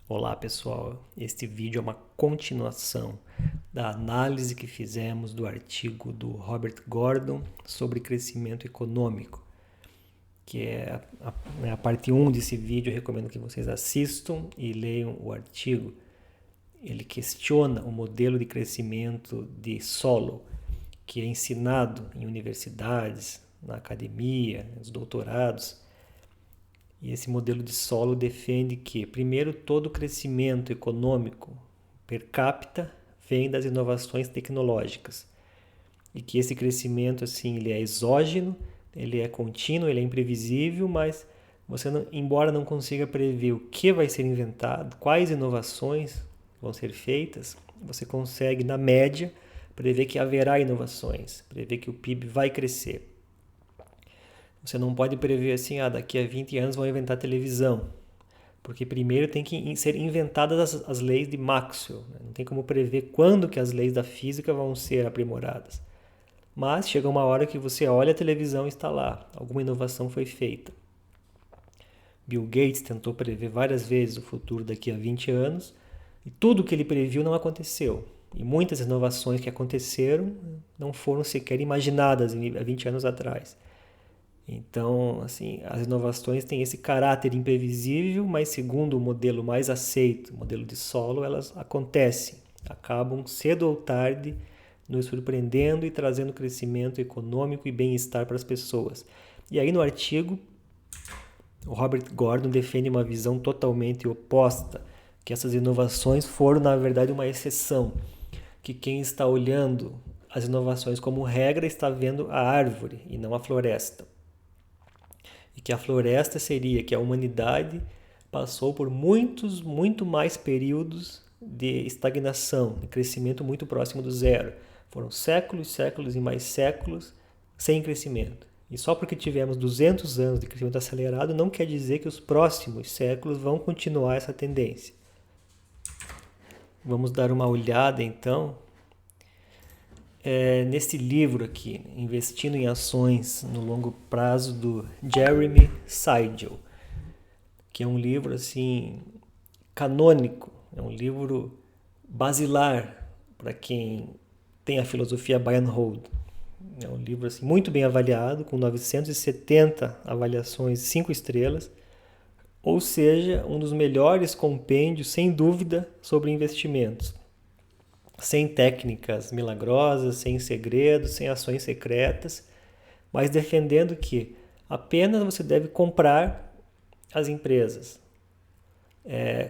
Olá pessoal, este vídeo é uma continuação da análise que fizemos do artigo do Robert Gordon sobre crescimento econômico, que é a parte 1 desse vídeo. Eu recomendo que vocês assistam e leiam o artigo. Ele questiona o modelo de crescimento de Solow, que é ensinado em universidades, na academia, nos doutorados. E esse modelo de Solow defende que, primeiro, todo crescimento econômico per capita vem das inovações tecnológicas. E que esse crescimento, assim, ele é exógeno, ele é contínuo, ele é imprevisível, mas você, não, embora não consiga prever o que vai ser inventado, quais inovações vão ser feitas, você consegue, na média, prever que haverá inovações, prever que o PIB vai crescer. Você não pode prever assim, daqui a 20 anos vão inventar televisão. Porque primeiro tem que ser inventadas as leis de Maxwell. Não tem como prever quando que as leis da física vão ser aprimoradas. Mas chega uma hora que você olha a televisão e está lá. Alguma inovação foi feita. Bill Gates tentou prever várias vezes o futuro daqui a 20 anos e tudo que ele previu não aconteceu. E muitas inovações que aconteceram não foram sequer imaginadas há 20 anos atrás. Então, assim, as inovações têm esse caráter imprevisível, mas segundo o modelo mais aceito, o modelo de Solow, elas acontecem, acabam cedo ou tarde nos surpreendendo e trazendo crescimento econômico e bem-estar para as pessoas. E aí no artigo, o Robert Gordon defende uma visão totalmente oposta, que essas inovações foram, na verdade, uma exceção, que quem está olhando as inovações como regra está vendo a árvore e não a floresta. E que a floresta seria que a humanidade passou por muito mais períodos de estagnação, de crescimento muito próximo do zero. Foram séculos, séculos e mais séculos sem crescimento. E só porque tivemos 200 anos de crescimento acelerado não quer dizer que os próximos séculos vão continuar essa tendência. Vamos dar uma olhada então nesse livro aqui, Investindo em Ações no Longo Prazo, do Jeremy Siegel, que é um livro assim canônico, é um livro basilar para quem tem a filosofia buy and hold. É um livro assim, muito bem avaliado, com 970 avaliações 5 estrelas, ou seja, um dos melhores compêndios, sem dúvida, sobre investimentos. Sem técnicas milagrosas, sem segredos, sem ações secretas, mas defendendo que apenas você deve comprar as empresas.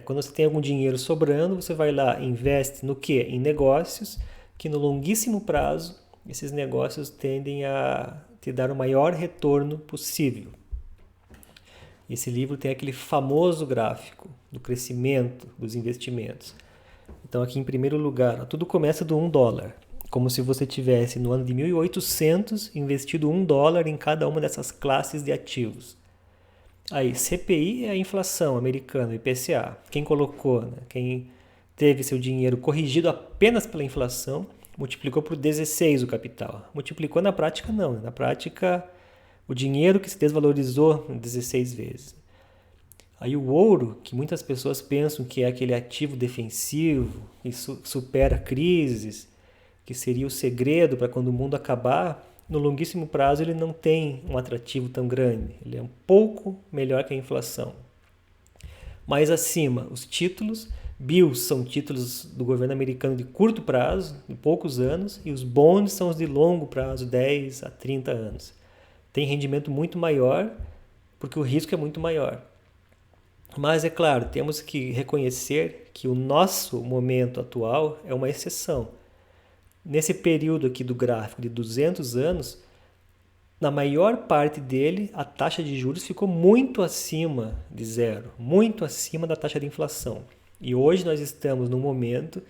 Quando você tem algum dinheiro sobrando, você vai lá e investe no quê? Em negócios que no longuíssimo prazo esses negócios tendem a te dar o maior retorno possível. Esse livro tem aquele famoso gráfico do crescimento dos investimentos. Então aqui em primeiro lugar, tudo começa do $1, como se você tivesse no ano de 1800 investido $1 em cada uma dessas classes de ativos. Aí CPI é a inflação americana, IPCA. Quem colocou, quem teve seu dinheiro corrigido apenas pela inflação, multiplicou por 16 o capital. Multiplicou na prática não, na prática o dinheiro que se desvalorizou 16 vezes. Aí o ouro, que muitas pessoas pensam que é aquele ativo defensivo, que supera crises, que seria o segredo para quando o mundo acabar, no longuíssimo prazo ele não tem um atrativo tão grande. Ele é um pouco melhor que a inflação. Mais acima, os títulos. Bills são títulos do governo americano de curto prazo, de poucos anos, e os bonds são os de longo prazo, 10 a 30 anos. Tem rendimento muito maior, porque o risco é muito maior. Mas, é claro, temos que reconhecer que o nosso momento atual é uma exceção. Nesse período aqui do gráfico de 200 anos, na maior parte dele, a taxa de juros ficou muito acima de zero, muito acima da taxa de inflação. E hoje nós estamos num momento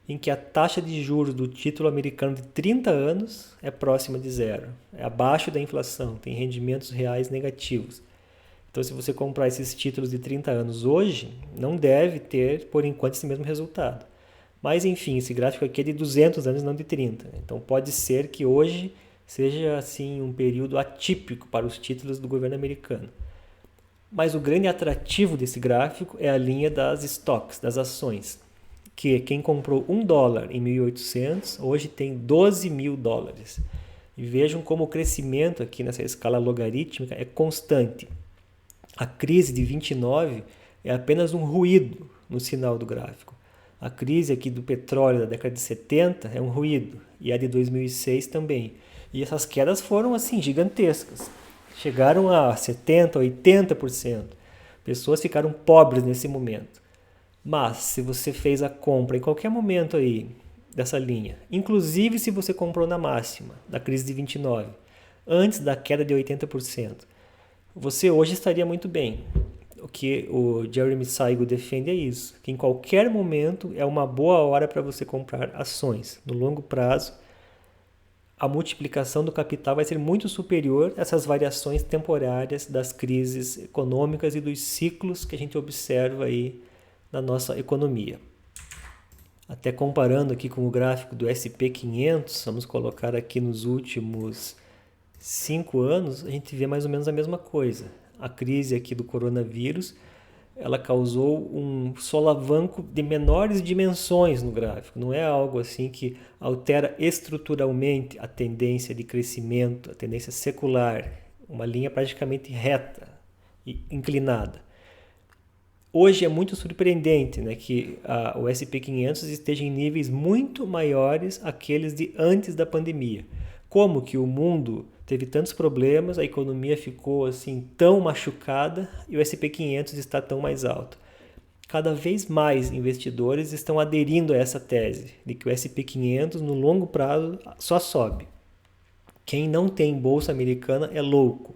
em que a taxa de juros do título americano de 30 anos é próxima de zero, é abaixo da inflação, tem rendimentos reais negativos. Então, se você comprar esses títulos de 30 anos hoje, não deve ter, por enquanto, esse mesmo resultado. Mas, enfim, esse gráfico aqui é de 200 anos, não de 30. Então, pode ser que hoje seja assim um período atípico para os títulos do governo americano. Mas o grande atrativo desse gráfico é a linha das stocks, das ações, que quem comprou $1 em 1800 hoje tem 12 mil dólares. E vejam como o crescimento aqui nessa escala logarítmica é constante. A crise de 29 é apenas um ruído no sinal do gráfico. A crise aqui do petróleo da década de 70 é um ruído, e a de 2006 também. E essas quedas foram assim gigantescas. Chegaram a 70%, 80%. Pessoas ficaram pobres nesse momento. Mas se você fez a compra em qualquer momento aí dessa linha, inclusive se você comprou na máxima da crise de 29, antes da queda de 80%, você hoje estaria muito bem. O que o Jeremy Siegel defende é isso, que em qualquer momento é uma boa hora para você comprar ações. No longo prazo, a multiplicação do capital vai ser muito superior a essas variações temporárias das crises econômicas e dos ciclos que a gente observa aí na nossa economia. Até comparando aqui com o gráfico do SP500, vamos colocar aqui nos últimos 5 anos, a gente vê mais ou menos a mesma coisa. A crise aqui do coronavírus, ela causou um solavanco de menores dimensões no gráfico. Não é algo assim que altera estruturalmente a tendência de crescimento, a tendência secular, uma linha praticamente reta e inclinada. Hoje é muito surpreendente, né, que o SP500 esteja em níveis muito maiores àqueles de antes da pandemia. Como que o mundo teve tantos problemas, a economia ficou assim tão machucada e o SP500 está tão mais alto. Cada vez mais investidores estão aderindo a essa tese de que o SP500 no longo prazo só sobe. Quem não tem bolsa americana é louco,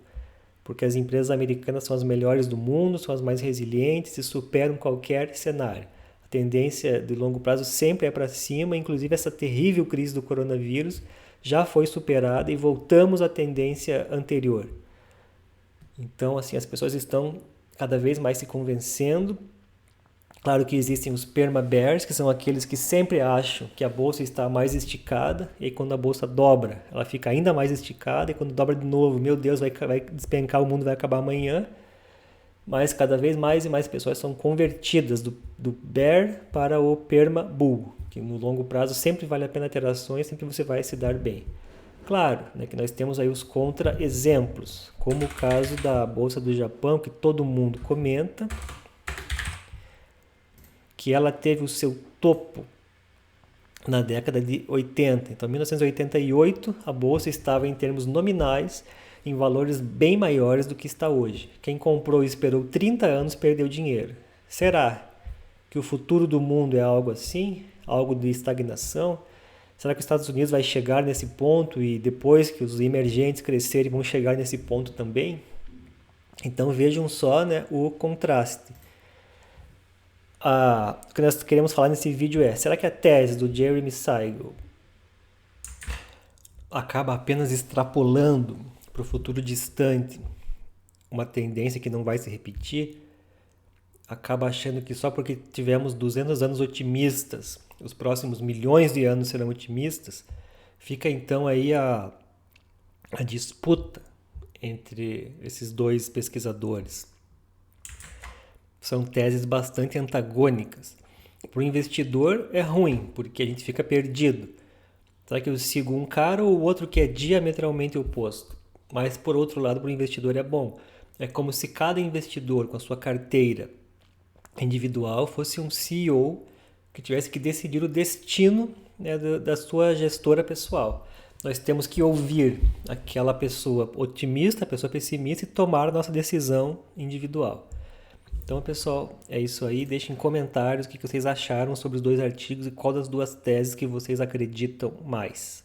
porque as empresas americanas são as melhores do mundo, são as mais resilientes e superam qualquer cenário. A tendência de longo prazo sempre é para cima, inclusive essa terrível crise do coronavírus já foi superada e voltamos à tendência anterior. Então, assim, as pessoas estão cada vez mais se convencendo. Claro que existem os perma bears, que são aqueles que sempre acham que a bolsa está mais esticada, e aí quando a bolsa dobra, ela fica ainda mais esticada, e quando dobra de novo, meu Deus, vai despencar, o mundo vai acabar amanhã. Mas cada vez mais e mais pessoas são convertidas do bear para o perma bull, que no longo prazo sempre vale a pena ter ações, sempre você vai se dar bem. Claro, né, que nós temos aí os contra-exemplos, como o caso da Bolsa do Japão, que todo mundo comenta, que ela teve o seu topo na década de 80. Então, em 1988, a Bolsa estava em termos nominais em valores bem maiores do que está hoje. Quem comprou e esperou 30 anos perdeu dinheiro. Será que o futuro do mundo é algo assim? Algo de estagnação? Será que os Estados Unidos vai chegar nesse ponto e depois que os emergentes crescerem vão chegar nesse ponto também? Então vejam só, né, o contraste. O que nós queremos falar nesse vídeo é, será que a tese do Jeremy Siegel acaba apenas extrapolando para o futuro distante uma tendência que não vai se repetir? Acaba achando que só porque tivemos 200 anos otimistas, os próximos milhões de anos serão otimistas? Fica então aí a disputa entre esses dois pesquisadores. São teses bastante antagônicas. Para o investidor é ruim, porque a gente fica perdido. Será que eu sigo um cara ou o outro que é diametralmente oposto? Mas, por outro lado, para o investidor é bom. É como se cada investidor, com a sua carteira individual, fosse um CEO que tivesse que decidir o destino, né, da sua gestora pessoal. Nós temos que ouvir aquela pessoa otimista, a pessoa pessimista e tomar a nossa decisão individual. Então, pessoal, é isso aí. Deixem comentários o que vocês acharam sobre os dois artigos e qual das duas teses que vocês acreditam mais.